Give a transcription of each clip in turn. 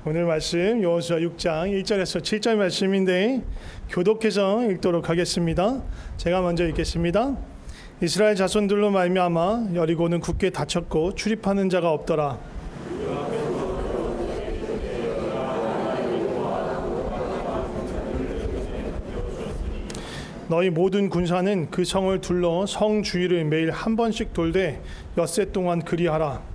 오늘 말씀 여호수아 6장 1절에서 7절 말씀인데 교독해서 읽도록 하겠습니다. 제가 먼저 읽겠습니다. 이스라엘 자손들로 말미암아 여리고는 굳게 닫혔고 출입하는 자가 없더라. 너희 모든 군사는 그 성을 둘러 성 주위를 매일 한 번씩 돌되 엿새 동안 그리하라.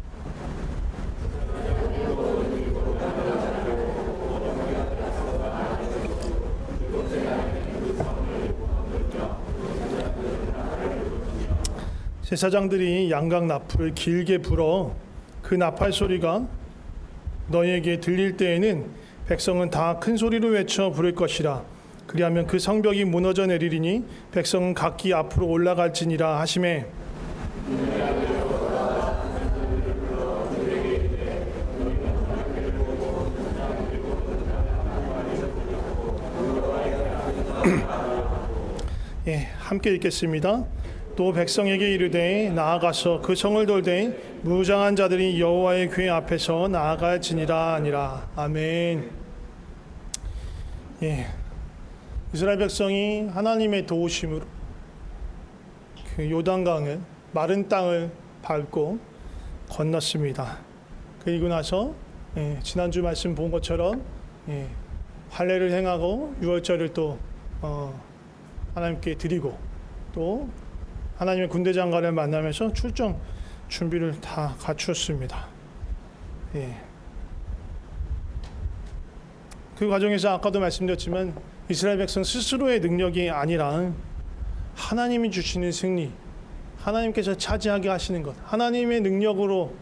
제사장들이 양각 나풀을 길게 불어 그 나팔 소리가 너희에게 들릴 때에는 백성은 다 큰 소리로 외쳐 부를 것이라. 그리하면 그 성벽이 무너져 내리리니 백성은 각기 앞으로 올라갈지니라 하시매. 예, 함께 읽겠습니다. 또 백성에게 이르되 나아가서 그 성을 돌되 무장한 자들이 여호와의 궤 앞에서 나아갈지니라 하니라. 아멘. 예, 이스라엘 백성이 하나님의 도우심으로 그 요단강을 마른 땅을 밟고 건넜습니다. 그리고 나서 지난주 말씀 본 것처럼 할례를 행하고 유월절을 또 하나님께 드리고 또 하나님의 군대 장관을 만나면서 출정 준비를 다 갖추었습니다. 그 과정에서 아까도 말씀드렸지만 이스라엘 백성 스스로의 능력이 아니라 하나님이 주시는 승리, 하나님께서 차지하게 하시는 것, 하나님의 능력으로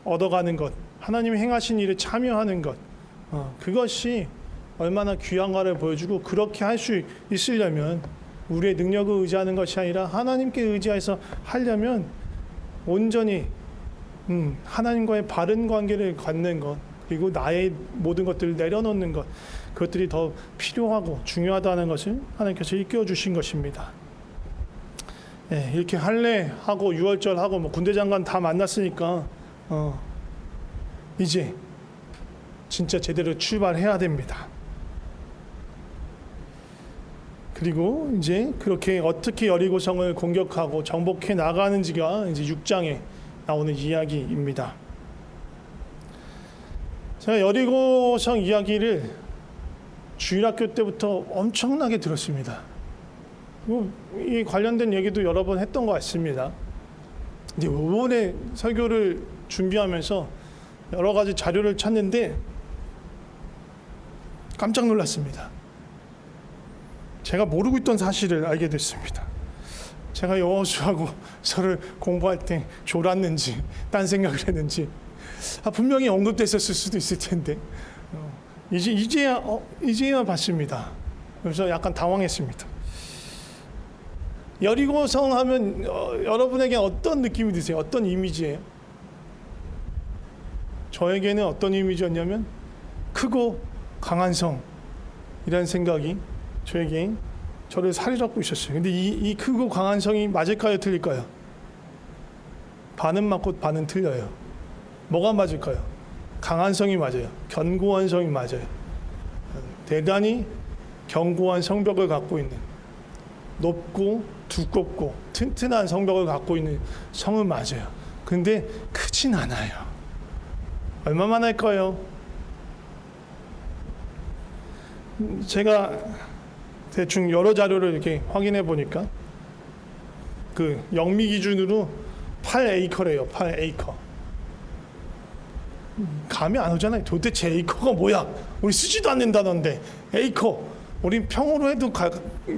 얻어가는 것, 하나님이 행하신 일에 참여하는 것, 그것이 얼마나 귀한가를 보여주고, 그렇게 할 수 있으려면 우리의 능력을 의지하는 것이 아니라 하나님께 의지해서 하려면 온전히 하나님과의 바른 관계를 갖는 것, 그리고 나의 모든 것들을 내려놓는 것, 그것들이 더 필요하고 중요하다는 것을 하나님께서 일깨워 주신 것입니다. 이렇게 할례하고 유월절하고 뭐 군대 장관 다 만났으니까 이제 진짜 제대로 출발해야 됩니다. 그리고 이제 그렇게 어떻게 여리고성을 공격하고 정복해 나가는지가 이제 6장에 나오는 이야기입니다. 제가 여리고성 이야기를 주일학교 때부터 엄청나게 들었습니다. 이 관련된 얘기도 여러 번 했던 것 같습니다. 이제 이번에 설교를 준비하면서 여러 가지 자료를 찾는데 깜짝 놀랐습니다. 제가 모르고 있던 사실을 알게 됐습니다. 제가 여호수아서를 공부할 때 졸았는지 딴 생각을 했는지 분명히 언급됐었을 수도 있을 텐데 이제야 봤습니다. 그래서 약간 당황했습니다. 여리고성 하면 여러분에게 어떤 느낌이 드세요? 어떤 이미지예요? 저에게는 어떤 이미지였냐면 크고 강한 성이라는 생각이 저를 사로잡고 있었어요. 근데 이 크고 강한 성이 맞을까요? 틀릴까요? 반은 맞고 반은 틀려요. 뭐가 맞을까요? 강한 성이 맞아요. 견고한 성이 맞아요. 대단히 견고한 성벽을 갖고 있는, 높고 두껍고 튼튼한 성벽을 갖고 있는 성은 맞아요. 근데 크진 않아요. 얼마만 할까요? 제가 대충 여러 자료를 이렇게 확인해 보니까 그 영미 기준으로 8에이커래요. 8에이커. 감이 안 오잖아요. 도대체 에이커가 뭐야? 우리 쓰지도 않는다던데. 에이커. 우린 평으로 해도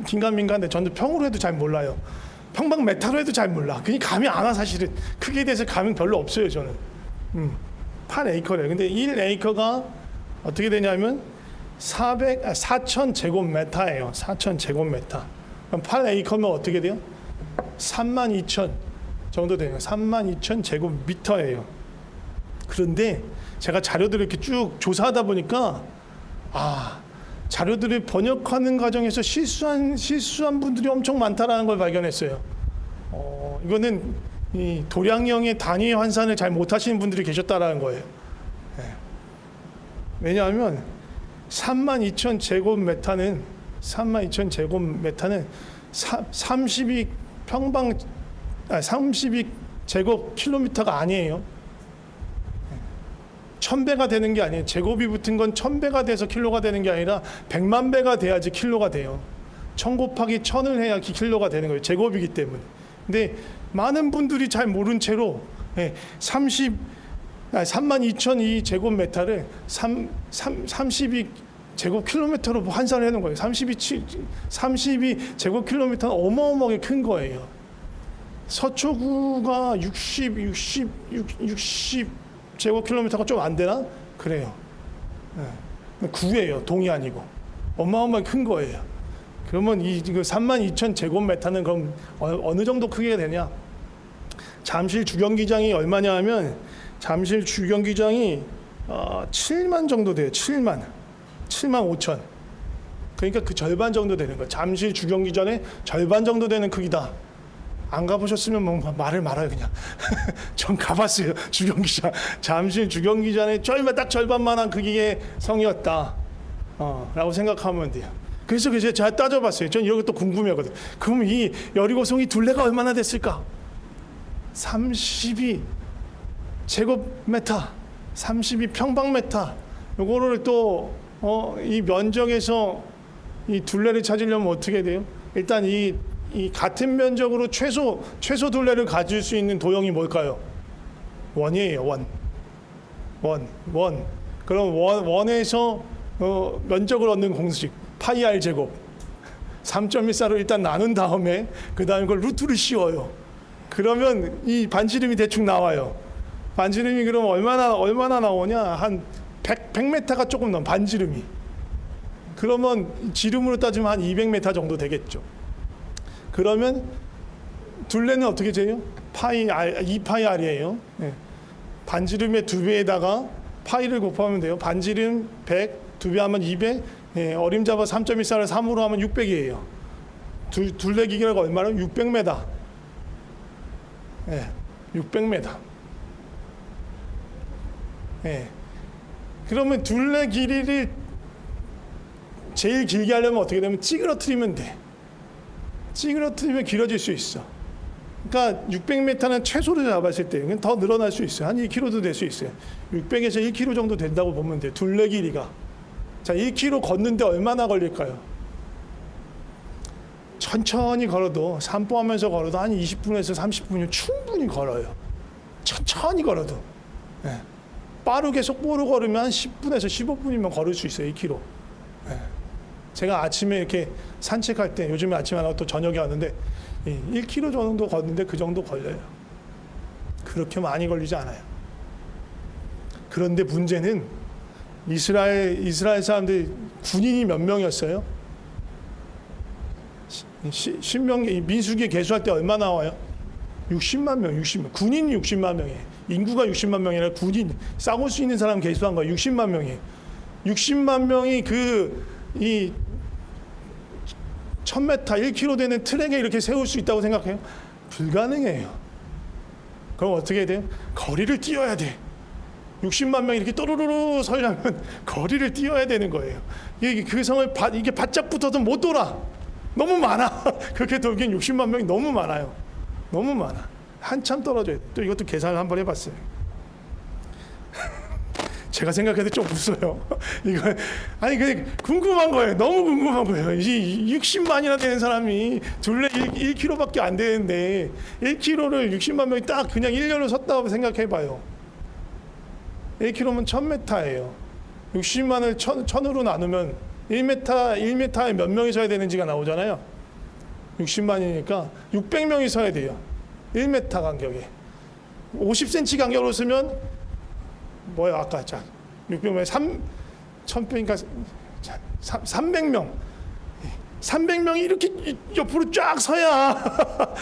긴가민가인데 저는 평으로 해도 잘 몰라요. 평방메타로 해도 잘 몰라. 그러니까 감이 안 와. 사실은 크기에 대해서 감이 별로 없어요. 저는 8에이커래요. 근데 1에이커가 어떻게 되냐면 4,000제곱미터예요. 4,000제곱미터. 그럼 8에이커면 어떻게 돼요? 32,000 정도 돼요. 32,000제곱미터예요. 그런데 제가 자료들을 이렇게 쭉 조사하다 보니까 자료들을 번역하는 과정에서 실수한 분들이 엄청 많다라는 걸 발견했어요. 이거는 이 도량형의 단위 환산을 잘 못하시는 분들이 계셨다라는 거예요. 왜냐하면 32,000제곱미터는 32,000제곱미터는 32제곱킬로미터가 아니에요. 1000배가 되는 게 아니에요. 제곱이 붙은 건 1000배가 돼서 킬로가 되는 게 아니라 100만 배가 돼야지 킬로가 돼요. 1000 곱하기 1000을 해야 킬로가 되는 거예요. 제곱이기 때문에. 근데 많은 분들이 잘 모른 채로 32,000이 제곱미터를 32제곱킬로미터로 환산을 해놓은 거예요. 32제곱킬로미터는 어마어마하게 큰 거예요. 서초구가 60제곱킬로미터가 좀 안 되나? 그래요. 구예요. 동이 아니고. 어마어마하게 큰 거예요. 그러면 이 32,000제곱미터는 그럼 어느 정도 크기가 되냐? 잠실 주경기장이 얼마냐 하면 잠실 주경기장이 7만 정도 돼요. 7만 5천. 그러니까 그 절반 정도 되는 거예요. 잠실 주경기장의 절반 정도 되는 크기다. 안 가보셨으면 뭐 말을 말아요 그냥. 전 가봤어요. 주경기장. 잠실 주경기장의 딱 절반만한 크기의 성이었다. 라고 생각하면 돼요. 그래서 제가 따져봤어요. 전 이런 것도 궁금해하거든요. 그럼 이 여리고성이 둘레가 얼마나 됐을까? 32제곱미터, 32평방미터. 요거를 또 이 면적에서 이 둘레를 찾으려면 어떻게 돼요? 일단 이 같은 면적으로 최소 둘레를 가질 수 있는 도형이 뭘까요? 원이에요. 원. 그럼 원에서 면적을 얻는 공식 파이 r 제곱 3.14로 일단 나눈 다음에 그 다음에 그걸 루트를 씌워요. 그러면 이 반지름이 대충 나와요. 반지름이 그럼 얼마나 나오냐? 한 100m가 조금 넘어 반지름이. 그러면 지름으로 따지면 한 200m 정도 되겠죠. 그러면 둘레는 어떻게 재요? 파이 r 2파이 r이에요. 네. 반지름의 2배에다가 파이를 곱하면 돼요. 반지름 100, 2배 하면 200. 예, 어림잡아 3.14를 3으로 하면 600이에요. 둘레 길이가 얼마나? 600m. 예, 600m. 예. 그러면 둘레 길이를 제일 길게 하려면 어떻게 되면 찌그러뜨리면 돼. 찌그러뜨리면 길어질 수 있어. 그러니까 600m는 최소로 잡았을 때 더 늘어날 수 있어요. 한 2km도 될 수 있어요. 600에서 1km 정도 된다고 보면 돼요. 둘레 길이가. 자, 1km 걷는데 얼마나 걸릴까요? 천천히 걸어도 산보하면서 걸어도 한 20분에서 30분이면 충분히 걸어요. 천천히 걸어도. 네. 빠르게 속보로 걸으면 한 10분에서 15분이면 걸을 수 있어요. 1km. 네. 제가 아침에 이렇게 산책할 때 요즘에 아침에 안 하고 또 저녁에 왔는데 1km 정도 걷는데 그 정도 걸려요. 그렇게 많이 걸리지 않아요. 그런데 문제는 이스라엘 사람들이 군인이 몇 명이었어요? 신명기 민수기 계수할 때 얼마 나와요? 60만 명. 군인이 60만 명이에요. 인구가 60만 명이라 군인 싸울 수 있는 사람 계수한 거예요. 60만 명이에요. 60만 명이 이 1000m, 1km 되는 트랙에 이렇게 세울 수 있다고 생각해요? 불가능해요. 그럼 어떻게 해야 돼요? 거리를 뛰어야 돼. 60만 명이 이렇게 또르르르 서려면 거리를 뛰어야 되는 거예요. 그 성을 이게 바짝 붙어서 못 돌아. 너무 많아. 그렇게 돌기엔 60만 명이 너무 많아요. 너무 많아. 한참 떨어져야 돼. 또 이것도 계산을 한번 해봤어요. 제가 생각해도 좀 웃어요. 이거 아니 그냥 궁금한 거예요. 너무 궁금한 거예요. 이 60만이나 되는 사람이 둘레 1km밖에 안 되는데 1km를 60만 명이 딱 그냥 1년을 섰다고 생각해봐요. 1km면 1000m예요. 60만을 1000으로 나누면 1m에 몇 명이 서야 되는지가 나오잖아요. 60만이니까 600명이 서야 돼요. 1m 간격에. 50cm 간격으로 쓰면 뭐야 아까 600명 1000배니까 300명. 300명이 이렇게 옆으로 쫙 서야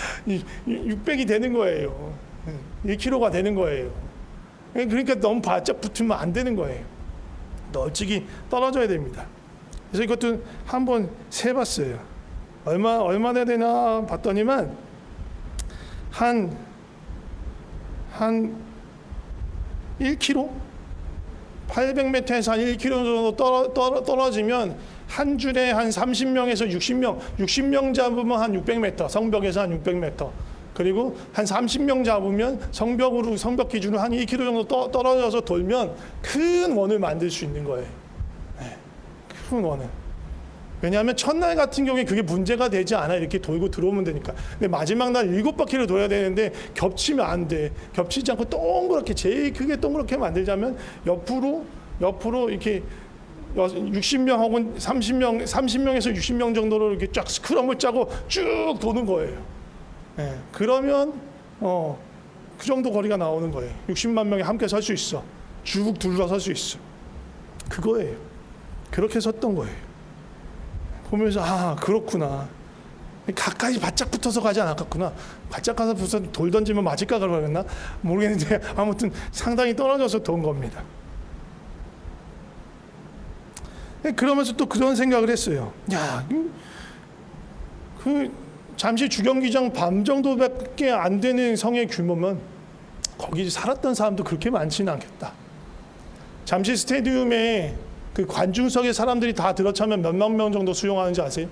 600이 되는 거예요. 1km가 되는 거예요. 그러니까 너무 바짝 붙으면 안 되는 거예요. 널찍이 떨어져야 됩니다. 그래서 이것도 한번 세봤어요. 얼마나 되나 봤더니만 한 1km 800m에서 한 1km 정도 떨어지면 한 줄에 한 30명에서 60명 잡으면 한 600m, 성벽에서 한 600m. 그리고 한 30명 잡으면 성벽 기준으로 한 1km 정도 떨어져서 돌면 큰 원을 만들 수 있는 거예요. 네, 큰 원을. 왜냐하면 첫날 같은 경우에 그게 문제가 되지 않아. 이렇게 돌고 들어오면 되니까. 근데 마지막 날 7바퀴를 돌아야 되는데 겹치면 안 돼. 겹치지 않고 동그랗게, 제일 크게 동그랗게 만들자면 옆으로 이렇게 60명 혹은 30명에서 60명 정도로 이렇게 쫙 스크럼을 짜고 쭉 도는 거예요. 네, 그러면 그 정도 거리가 나오는 거예요. 60만 명이 함께 설 수 있어. 쭉 둘러설 수 있어. 그거예요. 그렇게 섰던 거예요. 보면서 그렇구나. 가까이 바짝 붙어서 가지 않았구나. 바짝 가서 무슨 돌 던지면 맞을까 그러겠나 모르겠는데 아무튼 상당히 떨어져서 돈 겁니다. 그러면서 또 그런 생각을 했어요. 그 잠시 주경기장 밤 정도밖에 안 되는 성의 규모면 거기 살았던 사람도 그렇게 많지는 않겠다. 잠시 스테디움에 그 관중석에 사람들이 다 들어차면 몇만 명 정도 수용하는지 아세요?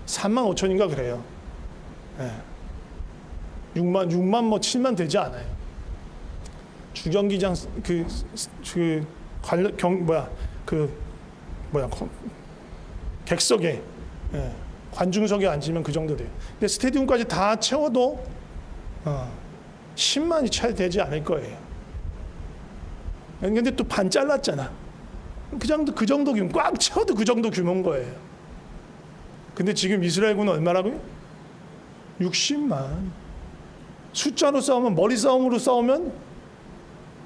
3만 5천인가 그래요. 네. 6만 7만 되지 않아요. 주경기장 객석에 관중석에 앉으면 그 정도 돼요. 근데 스테디움까지 다 채워도 10만이 채 되지 않을 거예요. 근데 또 반 잘랐잖아. 그 정도 규모, 꽉 채워도 그 정도 규모인 거예요. 근데 지금 이스라엘군은 얼마라고요? 60만. 숫자로 싸우면, 머리 싸움으로 싸우면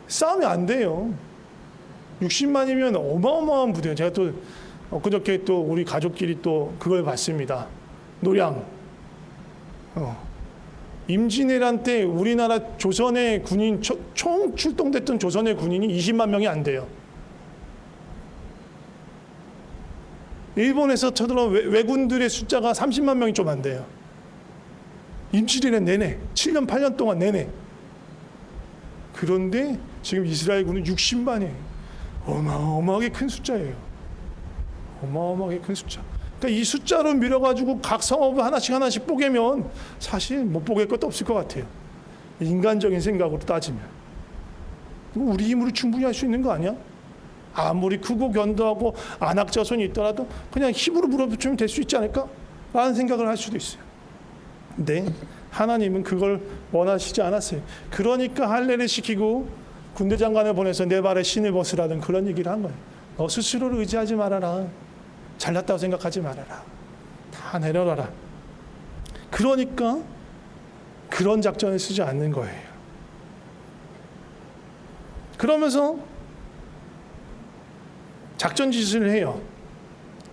싸움이 안 돼요. 60만이면 어마어마한 부대예요. 제가 또 엊그저께 또 우리 가족끼리 또 그걸 봤습니다. 노량. 임진왜란 때 우리나라 조선의 군인 총 출동됐던 조선의 군인이 20만 명이 안 돼요. 일본에서 쳐들어 왜군들의 숫자가 30만 명이 좀 안 돼요. 임진왜란 내내 7년 8년 동안 내내. 그런데 지금 이스라엘군은 60만이에요. 어마어마하게 큰 숫자예요. 어마어마하게 큰 숫자. 그러니까 이 숫자로 밀어가지고 각 성읍을 하나씩 뽀개면 사실 못 뽀갤 것도 없을 것 같아요. 인간적인 생각으로 따지면. 우리 힘으로 충분히 할 수 있는 거 아니야? 아무리 크고 견도하고 안악자손이 있더라도 그냥 힘으로 물어붙이면 될 수 있지 않을까? 라는 생각을 할 수도 있어요. 근데 하나님은 그걸 원하시지 않았어요. 그러니까 할례를 시키고 군대 장관을 보내서 내 발에 신을 벗으라는 그런 얘기를 한 거예요. 너 스스로를 의지하지 말아라. 잘났다고 생각하지 말아라. 다 내려놔라. 그러니까 그런 작전을 쓰지 않는 거예요. 그러면서 작전 지시를 해요.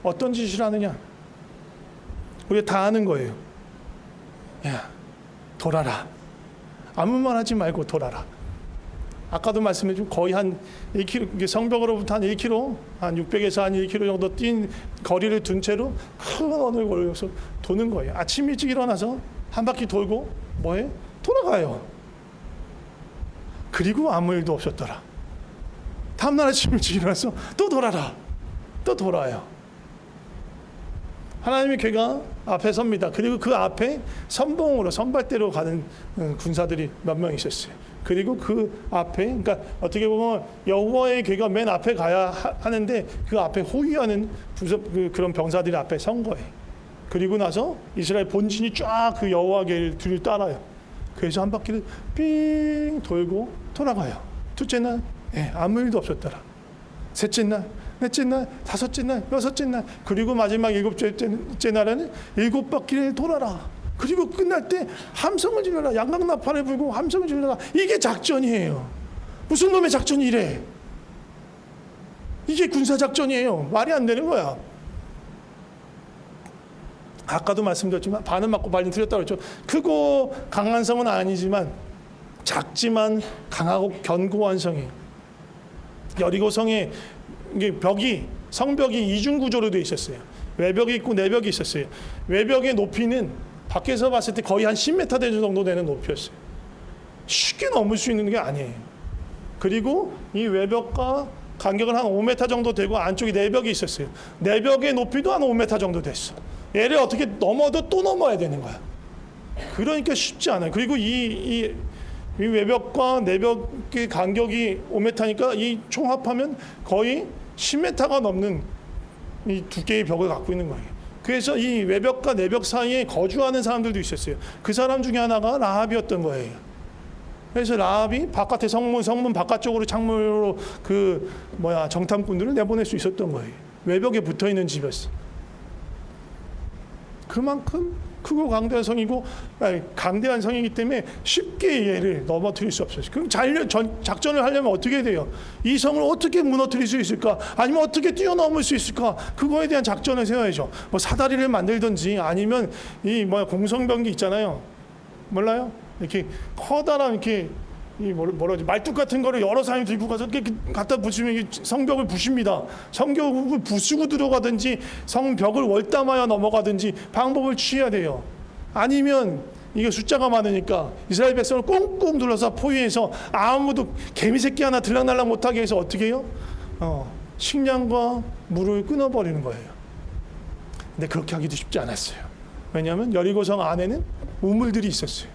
어떤 지시를 하느냐? 우리가 다 아는 거예요. 야, 돌아라. 아무 말 하지 말고 돌아라. 아까도 말씀해준 거의 한 1km, 성벽으로부터 한 1km, 한 600에서 한 1km 정도 뛴 거리를 둔 채로 큰 원을 걸어서 도는 거예요. 아침 일찍 일어나서 한 바퀴 돌고 뭐해? 돌아가요. 그리고 아무 일도 없었더라. 다음날 아침 일찍 일어나서 또 돌아라. 또 돌아요. 하나님의 궤가 앞에 섭니다. 그리고 그 앞에 선봉으로 선발대로 가는 군사들이 몇 명 있었어요. 그리고 그 앞에, 그러니까 어떻게 보면 여호와의 궤가 맨 앞에 가야 하는데 그 앞에 호위하는 그런 병사들이 앞에 선 거예요. 그리고 나서 이스라엘 본진이 쫙 그 여호와 궤를 뒤를 따라요. 그래서 한 바퀴를 삥 돌고 돌아가요. 둘째 날, 아무 일도 없었더라. 셋째 날, 넷째 날, 다섯째 날, 여섯째 날, 그리고 마지막 일곱째 날에는 7바퀴를 돌아라. 그리고 끝날 때 함성을 질러라. 양강나팔을 불고 함성을 질러라. 이게 작전이에요. 무슨 놈의 작전이 이래? 이게 군사작전이에요. 말이 안 되는 거야. 아까도 말씀드렸지만 반은 맞고 반은 틀렸다고 했죠. 크고 강한 성은 아니지만 작지만 강하고 견고한 성이에요. 여리고 성에 이게 성벽이 이중 구조로 되어 있었어요. 외벽이 있고 내벽이 있었어요. 외벽의 높이는 밖에서 봤을 때 거의 한 10m 정도 되는 높이였어요. 쉽게 넘을 수 있는 게 아니에요. 그리고 이 외벽과 간격은 한 5m 정도 되고 안쪽에 내벽이 있었어요. 내벽의 높이도 한 5m 정도 됐어. 얘를 어떻게 넘어도 또 넘어야 되는 거야. 그러니까 쉽지 않아요. 그리고 이 외벽과 내벽의 간격이 5m니까 이 총 합하면 거의 10m가 넘는 이 두께의 벽을 갖고 있는 거예요. 그래서 이 외벽과 내벽 사이에 거주하는 사람들도 있었어요. 그 사람 중에 하나가 라합이었던 거예요. 그래서 라합이 바깥에 성문 바깥쪽으로 창문으로 정탐꾼들을 내보낼 수 있었던 거예요. 외벽에 붙어 있는 집이었어. 그만큼 크고 강대한 성이기 때문에 쉽게 얘를 넘어뜨릴 수 없었어요. 그럼 작전을 하려면 어떻게 돼요? 이 성을 어떻게 무너뜨릴 수 있을까? 아니면 어떻게 뛰어넘을 수 있을까? 그거에 대한 작전을 세워야죠. 뭐 사다리를 만들든지 아니면 공성병기 있잖아요. 몰라요? 이렇게 커다란 이렇게 말뚝 같은 거를 여러 사람이 들고 가서 이렇게 갖다 붙이면 성벽을 부십니다. 성벽을 부수고 들어가든지 성벽을 월담하여 넘어가든지 방법을 취해야 돼요. 아니면 이게 숫자가 많으니까 이스라엘 백성을 꽁꽁 둘러서 포위해서 아무도 개미 새끼 하나 들락날락 못하게 해서 어떻게 해요? 식량과 물을 끊어버리는 거예요. 근데 그렇게 하기도 쉽지 않았어요. 왜냐하면 여리고성 안에는 우물들이 있었어요.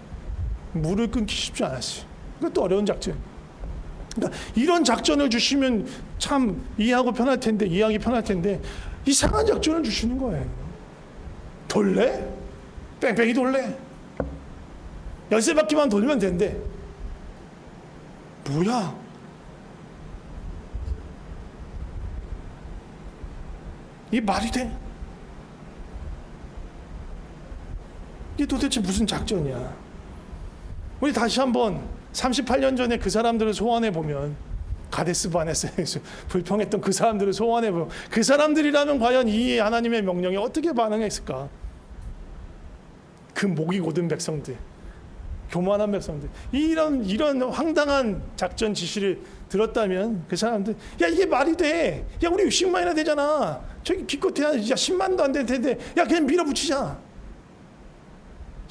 물을 끊기 쉽지 않았어요. 그것도 어려운 작전. 그러니까 이런 작전을 주시면 참 이해하기 편할 텐데 이상한 작전을 주시는 거예요. 돌래? 뺑뺑이 돌래? 열세 바퀴만 돌면 된대. 뭐야? 이게 말이 돼? 이게 도대체 무슨 작전이야? 우리 다시 한번 38년 전에 그 사람들을 소환해 보면, 가데스 바네스에서 불평했던 그 사람들을 소환해 보면 그 사람들이라면 과연 이 하나님의 명령에 어떻게 반응했을까? 그 목이 곧은 백성들, 교만한 백성들, 이런 황당한 작전 지시를 들었다면 그 사람들, 야 이게 말이 돼? 야 우리 60만이나 되잖아. 저기 기껏해야 10만도 안 될 텐데, 야 그냥 밀어붙이자.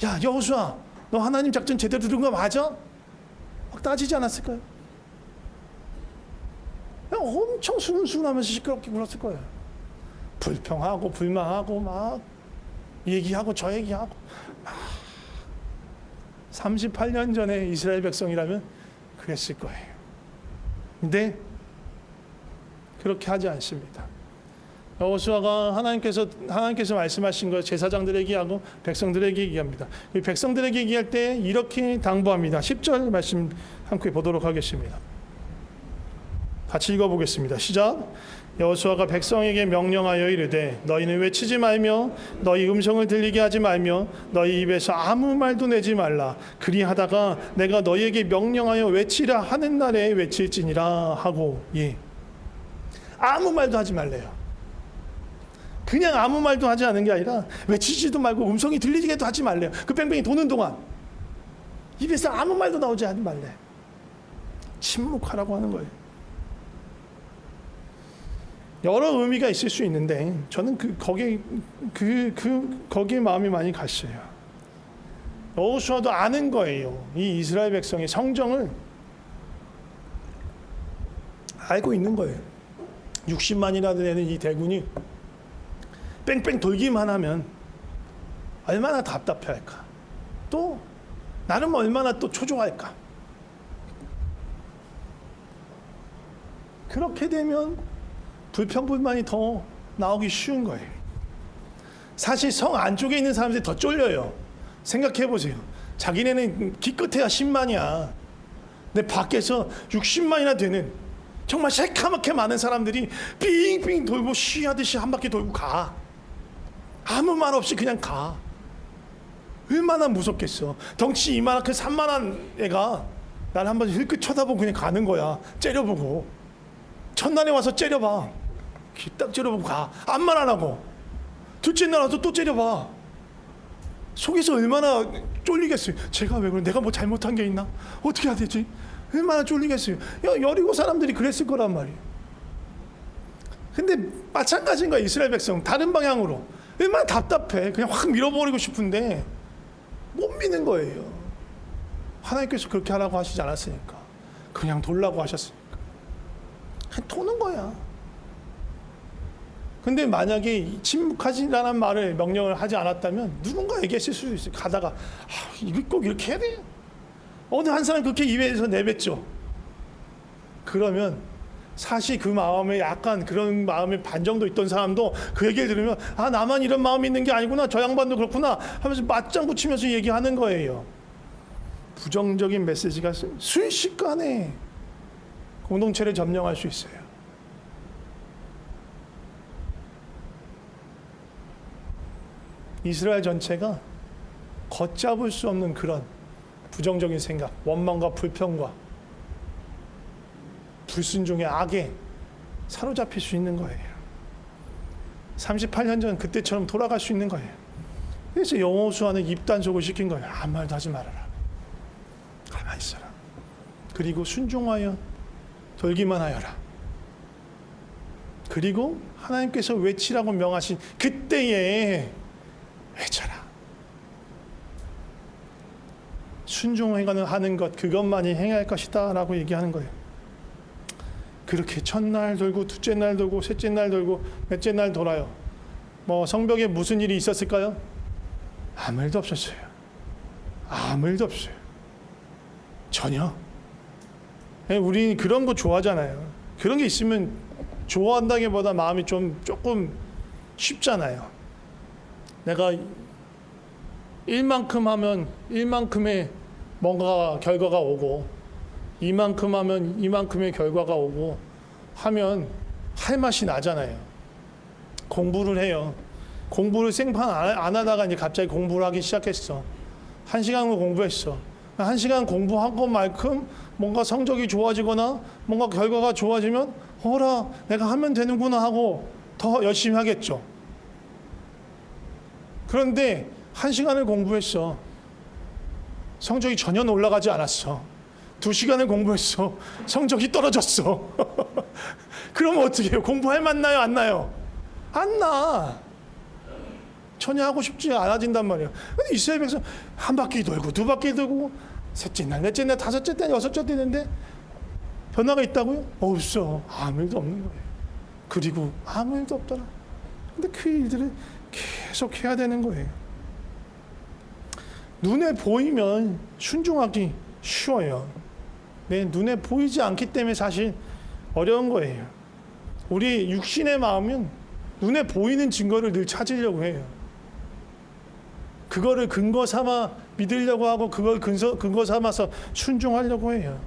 야 여호수아, 너 하나님 작전 제대로 들은 거 맞아? 막 따지지 않았을까요? 엄청 수근수근하면서 시끄럽게 굴었을 거예요. 불평하고 불만하고 막 얘기하고 저 얘기하고 막 38년 전에 이스라엘 백성이라면 그랬을 거예요. 근데 그렇게 하지 않습니다. 여호수아가 하나님께서 말씀하신 것 제사장들에게 얘기하고 백성들에게 얘기합니다. 백성들에게 얘기할 때 이렇게 당부합니다. 10절 말씀 함께 보도록 하겠습니다. 같이 읽어보겠습니다. 시작. 여호수아가 백성에게 명령하여 이르되 너희는 외치지 말며 너희 음성을 들리게 하지 말며 너희 입에서 아무 말도 내지 말라. 그리하다가 내가 너희에게 명령하여 외치라 하는 날에 외칠지니라 하고. 아무 말도 하지 말래요. 그냥 아무 말도 하지 않은 게 아니라 외치지도 말고 음성이 들리게도 하지 말래요. 그 뺑뺑이 도는 동안 입에서 아무 말도 나오지 하지 말래. 침묵하라고 하는 거예요. 여러 의미가 있을 수 있는데 저는 거기에 마음이 많이 갔어요. 여호수아도 아는 거예요. 이 이스라엘 백성의 성정을 알고 있는 거예요. 60만이나 되는 이 대군이 뺑뺑 돌기만 하면 얼마나 답답해할까? 또 나는 얼마나 또 초조할까? 그렇게 되면 불평불만이 더 나오기 쉬운 거예요. 사실 성 안쪽에 있는 사람들이 더 쫄려요. 생각해 보세요. 자기네는 기껏해야 10만이야. 근데 밖에서 60만이나 되는 정말 새카맣게 많은 사람들이 빙빙 돌고 쉬하듯이 한 바퀴 돌고 가. 아무 말 없이 그냥 가. 얼마나 무섭겠어. 덩치 이만한 그 산만한 애가 날 한번 힐끗 쳐다보고 그냥 가는 거야. 째려보고. 첫날에 와서 째려봐. 귀 딱 째려보고 가. 아무 말 안 하고. 둘째 날 와서 또 째려봐. 속에서 얼마나 쫄리겠어요. 제가 왜 그래? 내가 뭐 잘못한 게 있나? 어떻게 해야 되지? 얼마나 쫄리겠어요. 여리고 사람들이 그랬을 거란 말이에요. 근데 마찬가지인 거야. 이스라엘 백성 다른 방향으로 얼마나 답답해. 그냥 확 밀어버리고 싶은데 못 미는 거예요. 하나님께서 그렇게 하라고 하시지 않았으니까. 그냥 돌라고 하셨으니까. 도는 거야. 근데 만약에 침묵하지라는 말을 명령을 하지 않았다면 누군가 얘기했을 수도 있어요. 가다가 이거 꼭 이렇게 해야 돼. 어느 한 사람 그렇게 입에서 내뱉죠. 그러면 사실 그 마음에 약간 그런 마음에 반정도 있던 사람도 그 얘기를 들으면 나만 이런 마음이 있는 게 아니구나. 저 양반도 그렇구나 하면서 맞장구 치면서 얘기하는 거예요. 부정적인 메시지가 순식간에 공동체를 점령할 수 있어요. 이스라엘 전체가 걷잡을 수 없는 그런 부정적인 생각, 원망과 불평과 불순종의 악에 사로잡힐 수 있는 거예요. 38년 전 그때처럼 돌아갈 수 있는 거예요. 그래서 여호수아는 입단속을 시킨 거예요. 아무 말도 하지 말아라. 가만히 있어라. 그리고 순종하여 돌기만 하여라. 그리고 하나님께서 외치라고 명하신 그때에 외쳐라. 순종하는 것 그것만이 행할 것이다 라고 얘기하는 거예요. 그렇게 첫날 돌고 둘째 날 돌고 셋째 날 돌고 넷째 날 돌아요. 성벽에 무슨 일이 있었을까요? 아무 일도 없었어요. 아무 일도 없어요. 전혀. 우리 그런 거 좋아하잖아요. 그런 게 있으면 좋아한다기보다 마음이 조금 쉽잖아요. 내가 일만큼 하면 일만큼의 뭔가 결과가 오고 이만큼 하면 이만큼의 결과가 오고 하면 할 맛이 나잖아요. 공부를 해요. 공부를 생판 안 하다가 이제 갑자기 공부를 하기 시작했어. 1시간을 공부했어. 1시간 공부한 것만큼 뭔가 성적이 좋아지거나 뭔가 결과가 좋아지면 어라 내가 하면 되는구나 하고 더 열심히 하겠죠. 그런데 1시간을 공부했어. 성적이 전혀 올라가지 않았어. 2시간을 공부했어. 성적이 떨어졌어. 그러면 어떻게 해요? 공부할 맛 나요? 안 나요? 안 나. 전혀 하고 싶지 않아진단 말이에요. 근데 이스라엘 백성 한 바퀴 돌고 두 바퀴 돌고 셋째 날, 넷째 날, 다섯째 날, 여섯째 되는데 변화가 있다고요? 없어. 아무 일도 없는 거예요. 그리고 아무 일도 없더라. 근데 그 일들을 계속 해야 되는 거예요. 눈에 보이면 순종하기 쉬워요. 네, 눈에 보이지 않기 때문에 사실 어려운 거예요. 우리 육신의 마음은 눈에 보이는 증거를 늘 찾으려고 해요. 그거를 근거 삼아 믿으려고 하고 그걸 근거 삼아서 순종하려고 해요.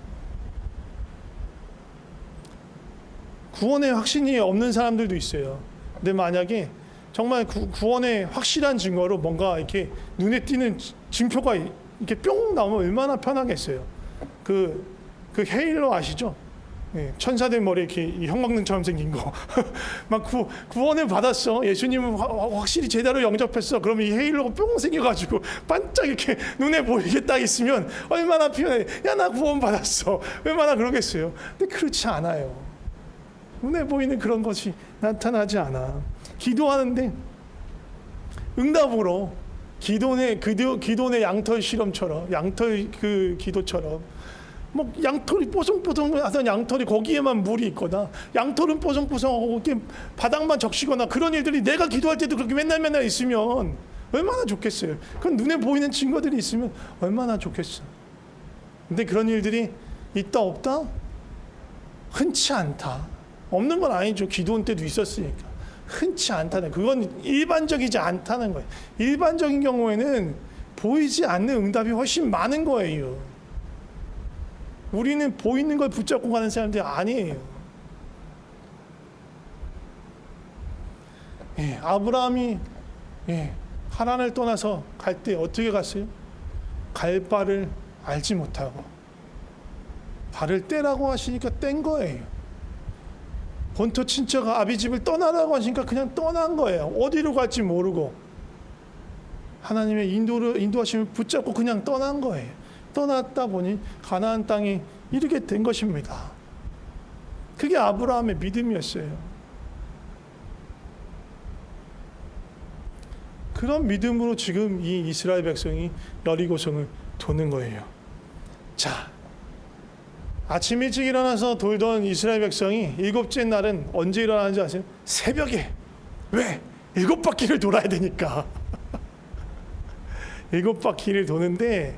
구원의 확신이 없는 사람들도 있어요. 근데 만약에 정말 구원의 확실한 증거로 뭔가 이렇게 눈에 띄는 증표가 이렇게 뿅 나오면 얼마나 편하겠어요. 그 헤일로 아시죠? 예, 천사들 머리에 이렇게 형광등처럼 생긴 거. 막 구원을 받았어. 예수님은 확실히 제대로 영접했어. 그러면 이 헤일로가 뿅 생겨가지고 반짝 이렇게 눈에 보이게 딱 있으면 얼마나 편해. 야, 나 구원 받았어. 얼마나 그러겠어요. 근데 그렇지 않아요. 눈에 보이는 그런 것이 나타나지 않아. 기도하는데 응답으로 기도의 양털 실험처럼 양털 그 기도처럼 양털이 뽀송뽀송하던 양털이 거기에만 물이 있거나 양털은 뽀송뽀송하고 이렇게 바닥만 적시거나 그런 일들이 내가 기도할 때도 그렇게 맨날 있으면 얼마나 좋겠어요. 그건 눈에 보이는 증거들이 있으면 얼마나 좋겠어. 근데 그런 일들이 있다 없다? 흔치 않다. 없는 건 아니죠. 기도원 때도 있었으니까. 흔치 않다는, 그건 일반적이지 않다는 거예요. 일반적인 경우에는 보이지 않는 응답이 훨씬 많은 거예요. 우리는 보이는 걸 붙잡고 가는 사람들이 아니에요. 예, 아브라함이 하란을 떠나서 갈 때 어떻게 갔어요? 갈 바를 알지 못하고 발을 떼라고 하시니까 뗀 거예요. 본토 친척 아비 집을 떠나라고 하시니까 그냥 떠난 거예요. 어디로 갈지 모르고 하나님의 인도하심을 붙잡고 그냥 떠난 거예요. 떠났다 보니 가나안 땅에 이르게 된 것입니다. 그게 아브라함의 믿음이었어요. 그런 믿음으로 지금 이 이스라엘 백성이 여리고성을 도는 거예요. 자, 아침 일찍 일어나서 돌던 이스라엘 백성이 일곱째 날은 언제 일어나는지 아세요? 새벽에. 왜? 7바퀴를 돌아야 되니까. 7바퀴를 도는데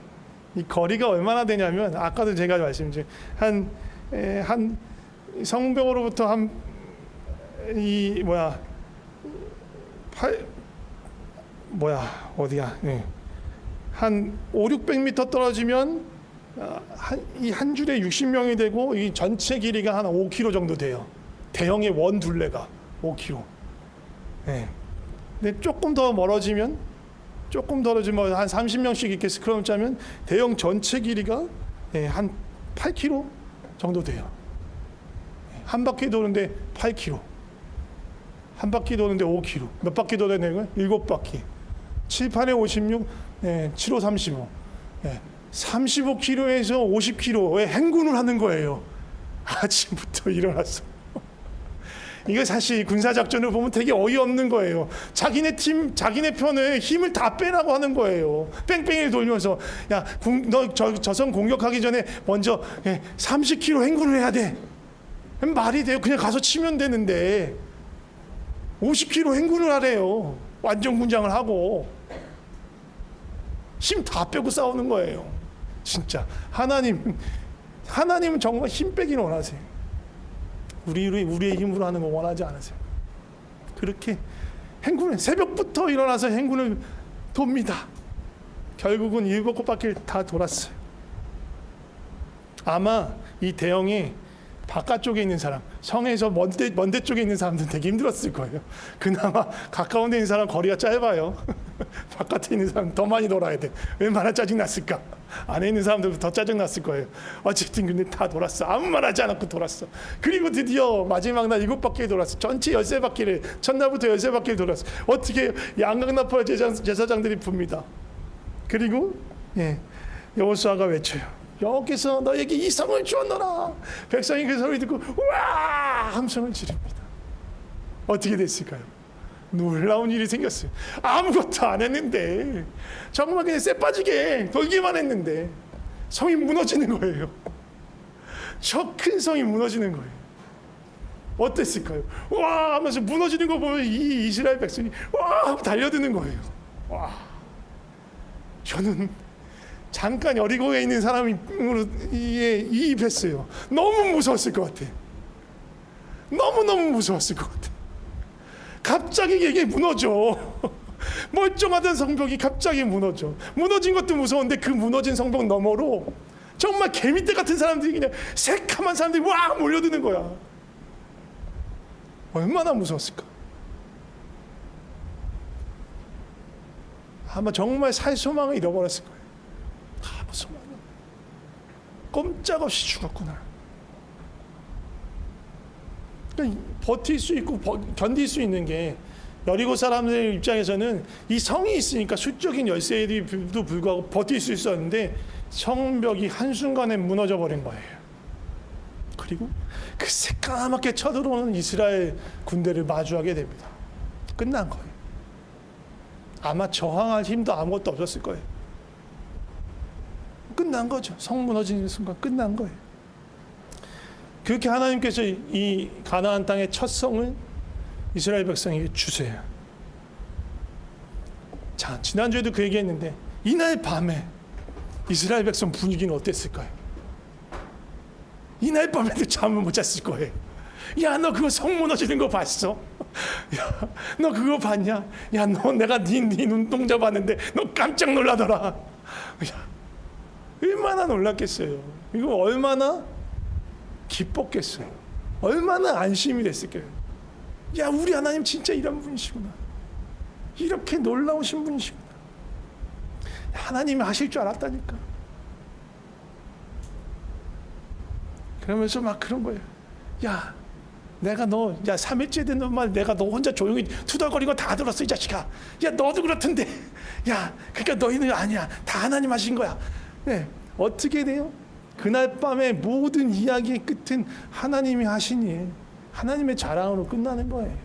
이 거리가 얼마나 되냐면 아까도 제가 말씀드린 한 성벽으로부터 한 한 500-600m 떨어지면 한 줄에 60명이 되고 이 전체 길이가 한 5km 정도 돼요. 대형의 원 둘레가 5km. 네. 근데 조금 더 멀어지면 한 30명씩 이렇게 스크럼 짜면 대형 전체 길이가 한 8km 정도 돼요. 한 바퀴 도는데 8km. 한 바퀴 도는데 5km. 몇 바퀴 도는 거예요? 7바퀴. 7, 8에 56, 7호 35. 35km에서 50km의 행군을 하는 거예요. 아침부터 일어나서. 이거 사실 군사작전을 보면 되게 어이없는 거예요. 자기네 편에 힘을 다 빼라고 하는 거예요. 뺑뺑이를 돌면서 야, 너 저선 공격하기 전에 먼저 30km 행군을 해야 돼. 말이 돼요. 그냥 가서 치면 되는데 50km 행군을 하래요. 완전 군장을 하고 힘 다 빼고 싸우는 거예요. 진짜 하나님은 정말 힘 빼기는 원하세요. 우리의 힘으로 하는 거 원하지 않으세요. 그렇게 행군을 새벽부터 일어나서 행군을 돕니다. 결국은 7바퀴를 다 돌았어요. 아마 이 대형이 바깥쪽에 있는 사람, 성에서 먼데 쪽에 있는 사람들은 되게 힘들었을 거예요. 그나마 가까운 데 있는 사람 거리가 짧아요. 바깥에 있는 사람 더 많이 돌아야 돼. 얼마나 짜증났을까. 안에 있는 사람들도 더 짜증났을 거예요. 어쨌든 근데 다 돌았어. 아무 말 하지 않고 돌았어. 그리고 드디어 마지막 날 7바퀴를 돌았어. 전체 13바퀴를 첫날부터 13바퀴를 돌았어. 어떻게 양강나팔 제사장들이 붑니다. 그리고 여호수아가 외쳐요. 여호께서 너에게 이 성을 주었노라. 백성이 그 소리 듣고 우와 함성을 지릅니다. 어떻게 됐을까요? 놀라운 일이 생겼어요. 아무것도 안 했는데 정말 그냥 쎄 빠지게 돌기만 했는데 성이 무너지는 거예요. 저 큰 성이 무너지는 거예요. 어땠을까요? 와 하면서 무너지는 거 보면 이 이스라엘 백성이 와 하고 달려드는 거예요. 와, 저는 잠깐 여리고에 있는 사람으로 이입했어요. 너무 무서웠을 것 같아. 너무너무 무서웠을 것 같아. 갑자기 이게 무너져. 멀쩡하던 성벽이 갑자기 무너져. 무너진 것도 무서운데 그 무너진 성벽 너머로 정말 개미떼 같은 사람들이 그냥 새카만 사람들이 와 몰려드는 거야. 얼마나 무서웠을까. 아마 정말 살 소망을 잃어버렸을 거예요. 무슨 말이야. 꼼짝없이 죽었구나. 버틸 수 있고 견딜 수 있는 게 여리고 사람들 입장에서는 이 성이 있으니까 수적인 열세에도 불구하고 버틸 수 있었는데 성벽이 한순간에 무너져 버린 거예요. 그리고 그 새까맣게 쳐들어오는 이스라엘 군대를 마주하게 됩니다. 끝난 거예요. 아마 저항할 힘도 아무것도 없었을 거예요. 끝난 거죠. 성 무너지는 순간 끝난 거예요. 그렇게 하나님께서 이 가나안 땅의 첫 성을 이스라엘 백성에게 주세요. 자, 지난주에도 그 얘기했는데 이날 밤에 이스라엘 백성 분위기는 어땠을까요? 이날 밤에도 잠을 못 잤을 거예요. 야, 너 그거 성 무너지는 거 봤어? 야, 너 그거 봤냐? 야, 너 내가 네 눈동자 봤는데 너 깜짝 놀라더라. 야, 얼마나 놀랐겠어요. 이거 얼마나 기뻤겠어요. 얼마나 안심이 됐을까요? 야, 우리 하나님 진짜 이런 분이시구나. 이렇게 놀라우신 분이시구나. 하나님이 하실 줄 알았다니까. 그러면서 막 그런 거예요. 야, 내가 너, 야, 3일째 된 놈만 내가 너 혼자 조용히 투덜거리고 다 들었어, 이 자식아. 야, 너도 그렇던데. 야, 그러니까 너희는 아니야. 다 하나님 하신 거야. 네, 어떻게 돼요? 그날 밤의 모든 이야기의 끝은 하나님이 하신 일, 하나님의 자랑으로 끝나는 거예요.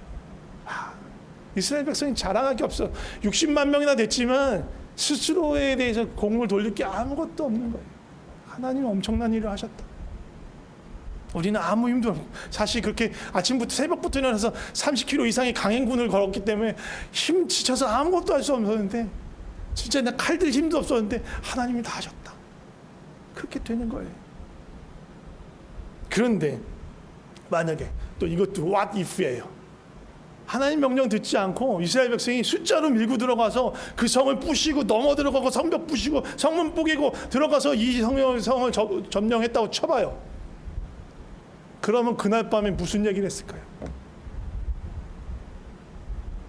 이스라엘 백성이 자랑할 게 없어. 60만 명이나 됐지만 스스로에 대해서 공을 돌릴 게 아무것도 없는 거예요. 하나님은 엄청난 일을 하셨다. 우리는 아무 힘도 없고, 사실 그렇게 아침부터 새벽부터 일어나서 30km 이상의 강행군을 걸었기 때문에 힘 지쳐서 아무것도 할 수 없었는데, 진짜 나 칼들 힘도 없었는데 하나님이 다 하셨다. 그렇게 되는 거예요. 그런데 만약에 또 이것도 what if예요. 하나님 명령 듣지 않고 이스라엘 백성이 숫자로 밀고 들어가서 그 성을 부시고 넘어 들어가고 성벽 부시고 성문 뿌개고 들어가서 이 성을 점령했다고 쳐봐요. 그러면 그날 밤에 무슨 얘기를 했을까요?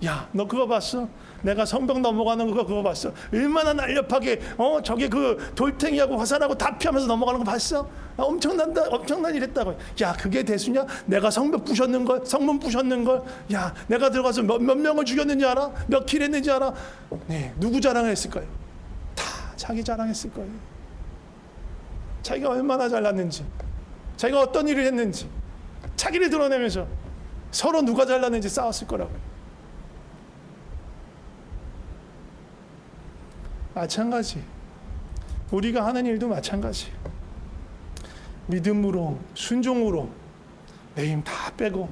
야, 너 그거 봤어? 내가 성벽 넘어가는 거 그거 봤어? 얼마나 날렵하게 저게 그 돌탱이하고 화살하고 다 피하면서 넘어가는 거 봤어? 엄청난 일 했다고. 야, 그게 대수냐? 내가 성벽 부셨는 걸, 성문 부셨는 걸. 야, 내가 들어가서 몇 명을 죽였는지 알아? 몇 킬 했는지 알아? 네, 누구 자랑했을까요? 다 자기 자랑했을 거예요. 자기가 얼마나 잘났는지, 자기가 어떤 일을 했는지 자기를 드러내면서 서로 누가 잘났는지 싸웠을 거라고요. 마찬가지, 우리가 하는 일도 마찬가지. 믿음으로, 순종으로 내 힘 다 빼고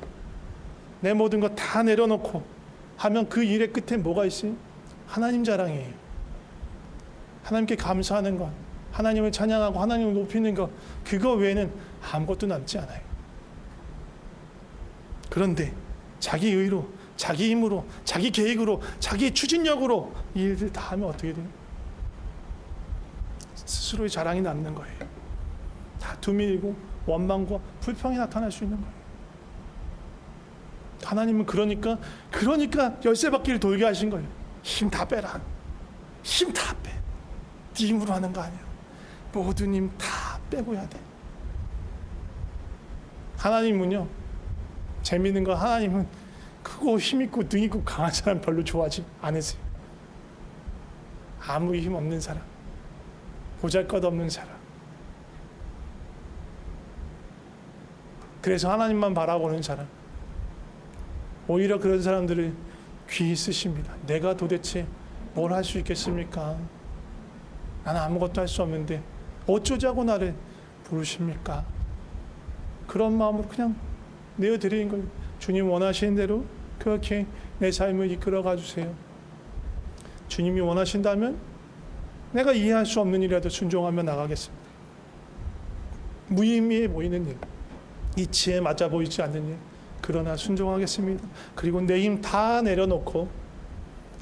내 모든 것 다 내려놓고 하면 그 일의 끝에 뭐가 있어요? 하나님 자랑이에요. 하나님께 감사하는 것, 하나님을 찬양하고 하나님을 높이는 것, 그거 외에는 아무것도 남지 않아요. 그런데 자기 의로, 자기 힘으로, 자기 계획으로, 자기 추진력으로 이 일들 다 하면 어떻게 돼요? 스스로의 자랑이 남는 거예요. 다툼이 일고 원망과 불평이 나타날 수 있는 거예요. 하나님은 그러니까 열쇠 바퀴를 돌게 하신 거예요. 힘 다 빼라. 힘 다 빼. 네 힘으로 하는 거 아니야. 모든 힘 다 빼고 해야 돼. 하나님은요, 재미있는 거, 하나님은 크고 힘있고 능있고 강한 사람 별로 좋아하지 않으세요. 아무 힘 없는 사람, 보잘것없는 사람. 그래서 하나님만 바라보는 사람, 오히려 그런 사람들을 귀히 쓰십니다. 내가 도대체 뭘 할 수 있겠습니까? 나는 아무것도 할 수 없는데 어쩌자고 나를 부르십니까? 그런 마음으로 그냥 내어드리는 거예요. 주님 원하시는 대로 그렇게 내 삶을 이끌어가 주세요. 주님이 원하신다면 내가 이해할 수 없는 일이라도 순종하며 나가겠습니다. 무의미해 보이는 일, 이치에 맞아 보이지 않는 일, 그러나 순종하겠습니다. 그리고 내 힘 다 내려놓고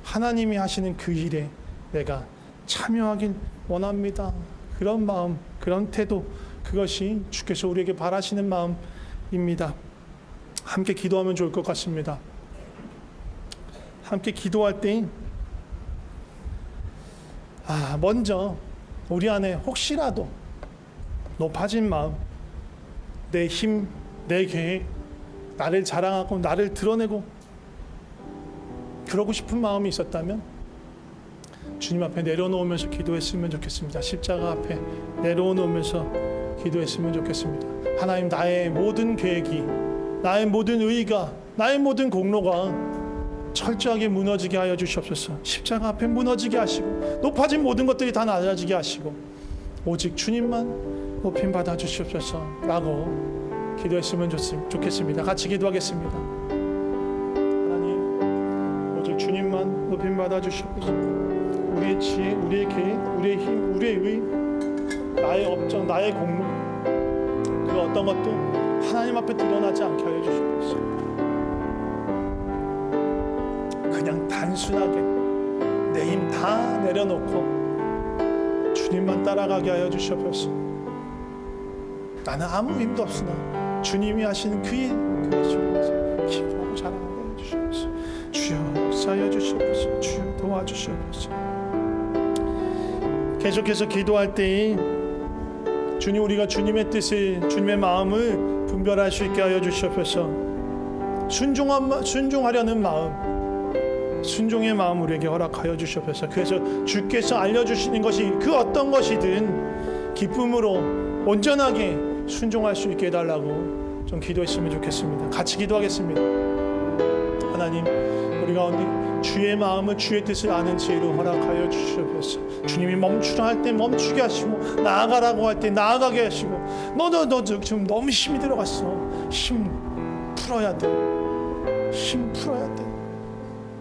하나님이 하시는 그 일에 내가 참여하길 원합니다. 그런 마음, 그런 태도, 그것이 주께서 우리에게 바라시는 마음입니다. 함께 기도하면 좋을 것 같습니다. 함께 기도할 때 먼저 우리 안에 혹시라도 높아진 마음, 내 힘, 내 계획, 나를 자랑하고 나를 드러내고 그러고 싶은 마음이 있었다면 주님 앞에 내려놓으면서 기도했으면 좋겠습니다. 십자가 앞에 내려놓으면서 기도했으면 좋겠습니다. 하나님, 나의 모든 계획이, 나의 모든 의의가, 나의 모든 공로가 철저하게 무너지게 하여 주시옵소서. 십자가 앞에 무너지게 하시고 높아진 모든 것들이 다 낮아지게 하시고 오직 주님만 높임 받아 주시옵소서 라고 기도했으면 좋겠습니다. 같이 기도하겠습니다. 하나님, 오직 주님만 높임 받아 주시옵소서. 우리의 지혜, 우리의 계획, 우리의 힘, 우리의 의, 나의 업적, 나의 공로, 그 어떤 것도 하나님 앞에 드러나지 않게 하여 주시옵소서. 그냥 단순하게 내 힘 다 내려놓고 주님만 따라가게 하여 주시옵소서. 나는 아무 힘도 없으나 주님이 하시는 그 일, 그것을 기뻐하고 자랑하게 해주시옵소서. 주여 역사하여 주시옵소서. 주여 도와주시옵소서. 계속해서 기도할 때 주님, 우리가 주님의 뜻을, 주님의 마음을 분별할 수 있게 하여 주시옵소서. 순종하려는 마음, 순종의 마음 우리에게 허락하여 주시옵소서. 그래서 주께서 알려주시는 것이 그 어떤 것이든 기쁨으로 온전하게 순종할 수 있게 해달라고 좀 기도했으면 좋겠습니다. 같이 기도하겠습니다. 하나님, 우리 가운데 주의 마음을 주의 뜻을 아는 지혜로 허락하여 주시옵소서. 주님이 멈추라 할 때 멈추게 하시고 나아가라고 할 때 나아가게 하시고 너 지금 너무 힘이 들어갔어. 힘 풀어야 돼. 힘 풀어야 돼.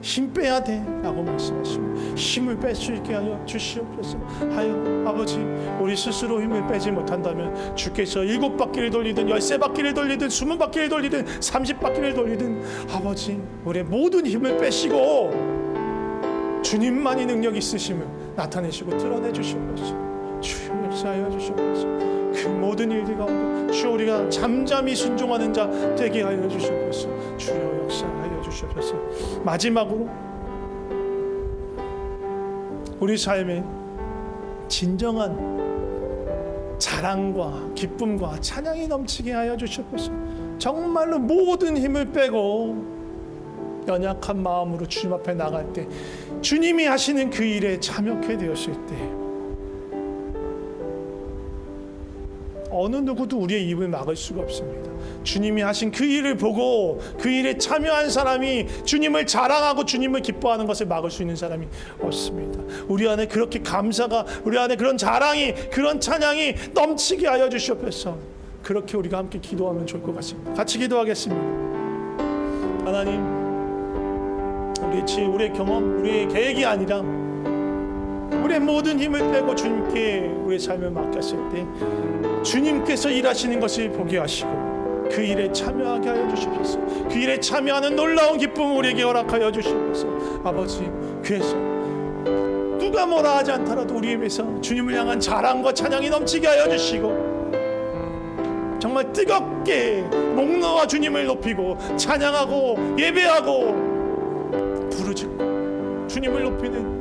힘 빼야 돼 라고 말씀하시고 힘을 뺄 수 있게 하여 주시옵소서. 하여 아버지, 우리 스스로 힘을 빼지 못한다면 주께서 7바퀴를 돌리든 13바퀴를 돌리든 20바퀴를 돌리든 30바퀴를 돌리든 아버지, 우리의 모든 힘을 빼시고 주님만이 능력 있으심을 나타내시고 드러내 주시옵소서. 주여 역사하여 주시옵소서. 그 모든 일들 가운데 주여 우리가 잠잠히 순종하는 자 되게 하여 주시옵소서. 주여 역사하여 주시옵소서. 마지막으로 우리 삶에 진정한 자랑과 기쁨과 찬양이 넘치게 하여 주시옵소서. 정말로 모든 힘을 빼고 연약한 마음으로 주님 앞에 나갈 때 주님이 하시는 그 일에 참여하게 되었을 때 어느 누구도 우리의 입을 막을 수가 없습니다. 주님이 하신 그 일을 보고 그 일에 참여한 사람이 주님을 자랑하고 주님을 기뻐하는 것을 막을 수 있는 사람이 없습니다. 우리 안에 그렇게 감사가, 우리 안에 그런 자랑이, 그런 찬양이 넘치게 하여 주시옵소서. 그렇게 우리가 함께 기도하면 좋을 것 같습니다. 같이 기도하겠습니다. 하나님, 우리의 지혜, 우리의 경험, 우리의 계획이 아니라 우리의 모든 힘을 빼고 주님께 우리의 삶을 맡겼을 때 주님께서 일하시는 것을 보게 하시고 그 일에 참여하게 하여 주시옵소서. 그 일에 참여하는 놀라운 기쁨을 우리에게 허락하여 주시옵소서. 아버지, 그래서 누가 뭐라 하지 않더라도 우리 입에서 주님을 향한 자랑과 찬양이 넘치게 하여 주시고 정말 뜨겁게 목 놓아 주님을 높이고 찬양하고 예배하고 부르짖고 주님을 높이는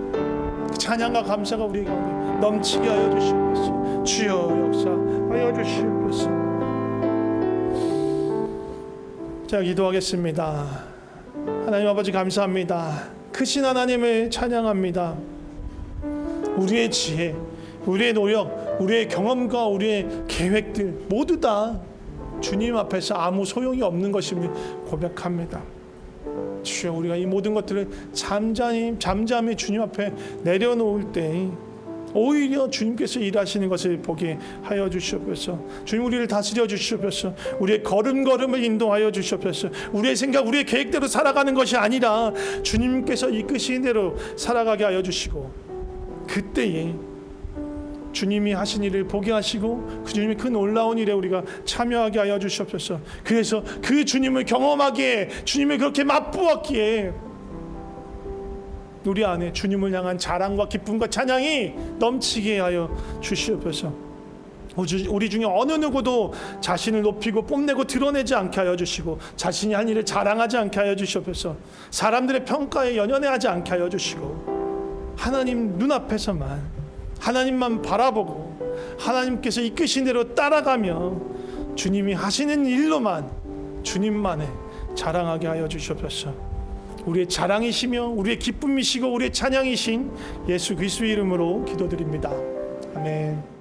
찬양과 감사가 우리 가운데 넘치게 하여 주시옵소서. 주여 역사하여 주시옵소서. 자, 기도하겠습니다. 하나님 아버지, 감사합니다. 크신 하나님을 찬양합니다. 우리의 지혜, 우리의 노력, 우리의 경험과 우리의 계획들 모두 다 주님 앞에서 아무 소용이 없는 것임을 고백합니다. 주여, 우리가 이 모든 것들을 잠잠히 주님 앞에 내려놓을 때 오히려 주님께서 일하시는 것을 보게 하여 주시옵소서. 주님, 우리를 다스려 주시옵소서. 우리의 걸음걸음을 인도하여 주시옵소서. 우리의 생각, 우리의 계획대로 살아가는 것이 아니라 주님께서 이끄시는 대로 살아가게 하여 주시고 그때에 주님이 하신 일을 보게 하시고 그 주님의 그 놀라운 일에 우리가 참여하게 하여 주시옵소서. 그래서 그 주님을 경험하기에, 주님을 그렇게 맛보았기에 우리 안에 주님을 향한 자랑과 기쁨과 찬양이 넘치게 하여 주시옵소서. 우리 중에 어느 누구도 자신을 높이고 뽐내고 드러내지 않게 하여 주시고 자신이 한 일을 자랑하지 않게 하여 주시옵소서. 사람들의 평가에 연연해하지 않게 하여 주시고 하나님 눈앞에서만 하나님만 바라보고 하나님께서 이끄신 대로 따라가며 주님이 하시는 일로만 주님만의 자랑하게 하여 주시옵소서. 우리의 자랑이시며 우리의 기쁨이시고 우리의 찬양이신 예수 그리스도의 이름으로 기도드립니다. 아멘.